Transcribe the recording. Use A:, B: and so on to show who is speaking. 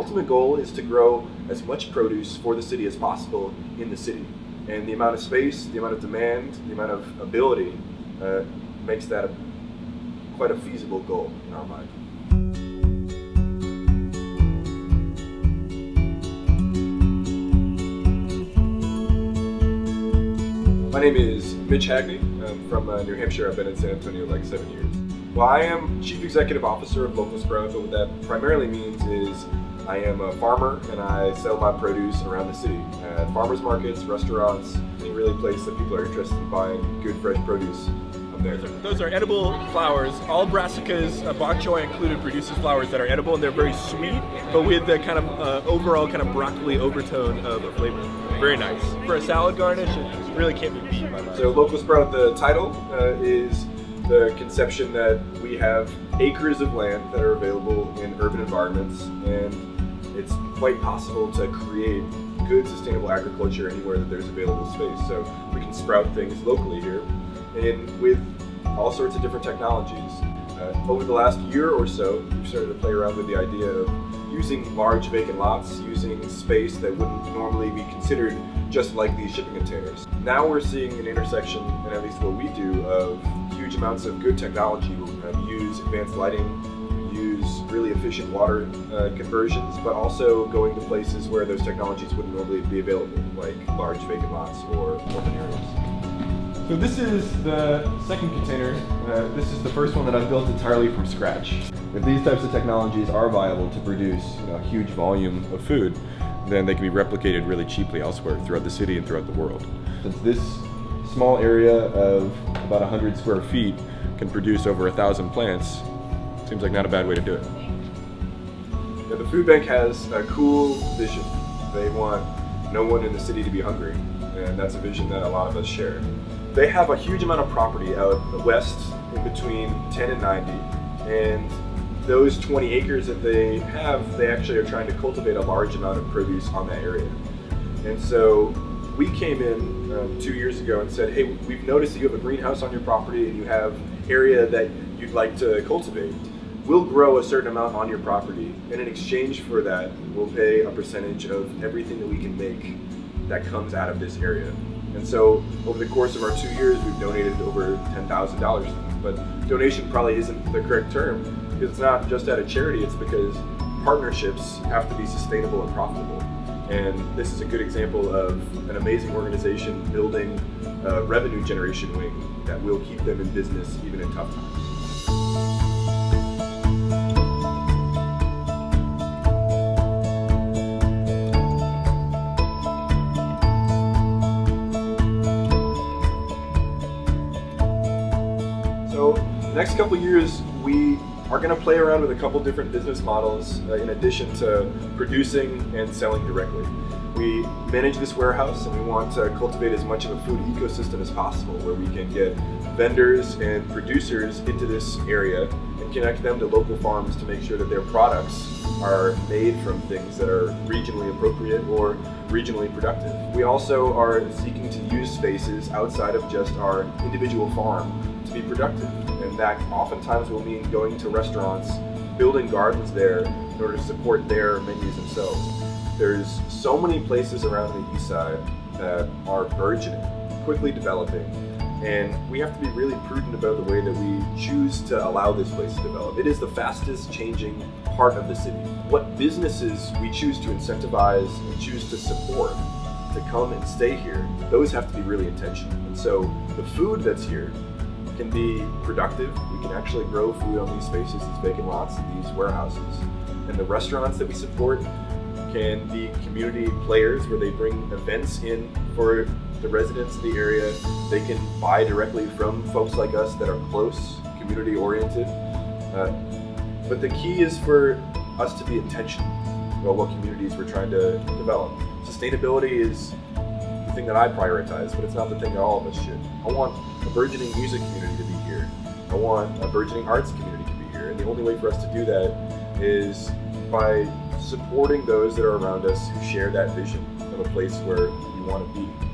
A: ultimate goal is to grow as much produce for the city as possible in the city. And the amount of space, the amount of demand, the amount of ability makes that quite a feasible goal in our mind. My name is Mitch Hagney. I'm from New Hampshire. I've been in San Antonio like 7 years. Well, I am Chief Executive Officer of Local Sprout, but what that primarily means is I am a farmer and I sell my produce around the city at farmers markets, restaurants, any really place that people are interested in buying good fresh produce up there.
B: Those are edible flowers. All brassicas, bok choy included, produces flowers that are edible, and they're very sweet, but with the kind of overall kind of broccoli overtone of a flavor. Very nice. For a salad garnish, it really can't be beat in my mind.
A: So Local Sprout, the title is the conception that we have acres of land that are available in urban environments, and it's quite possible to create good sustainable agriculture anywhere that there's available space. So we can sprout things locally here and with all sorts of different technologies. Over the last year or so, we've started to play around with the idea of using large vacant lots, using space that wouldn't normally be considered just like these shipping containers. Now we're seeing an intersection, and at least what we do, of huge amounts of good technology. We use advanced lighting, use really efficient water conversions, but also going to places where those technologies wouldn't normally be available, like large vacant lots or urban areas. So this is the second container. This is the first one that I've built entirely from scratch. If these types of technologies are viable to produce a huge volume of food, then they can be replicated really cheaply elsewhere throughout the city and throughout the world. Since this small area of about 100 square feet can produce over 1,000 plants, seems like not a bad way to do it. Yeah, the food bank has a cool vision. They want no one in the city to be hungry, and that's a vision that a lot of us share. They have a huge amount of property out west in between 10 and 90, and those 20 acres that they have, they actually are trying to cultivate a large amount of produce on that area. And so we came in 2 years ago and said, hey, we've noticed that you have a greenhouse on your property and you have area that you'd like to cultivate. We'll grow a certain amount on your property, and in exchange for that, we'll pay a percentage of everything that we can make that comes out of this area. And so over the course of our 2 years, we've donated over $10,000 to them. But donation probably isn't the correct term, because it's not just out of charity, it's because partnerships have to be sustainable and profitable. And this is a good example of an amazing organization building a revenue generation wing that will keep them in business even in tough times. So the next couple of years, we are going to play around with a couple different business models in addition to producing and selling directly. We manage this warehouse and we want to cultivate as much of a food ecosystem as possible, where we can get vendors and producers into this area and connect them to local farms to make sure that their products are made from things that are regionally appropriate or regionally productive. We also are seeking to use spaces outside of just our individual farm to be productive, and that oftentimes will mean going to restaurants, building gardens there in order to support their menus themselves. There's so many places around the east side that are burgeoning, quickly developing, and we have to be really prudent about the way that we choose to allow this place to develop. It is the fastest changing part of the city. What businesses we choose to incentivize and choose to support to come and stay here, those have to be really intentional. And so the food that's here can be productive. We can actually grow food on these spaces, these vacant lots, these warehouses. And the restaurants that we support can be community players where they bring events in for the residents of the area. They can buy directly from folks like us that are close, community oriented. But the key is for us to be intentional about what communities we're trying to develop. Sustainability is the thing that I prioritize, but it's not the thing that all of us should. I want a burgeoning music community to be here. I want a burgeoning arts community to be here. And the only way for us to do that is by supporting those that are around us who share that vision of a place where we want to be.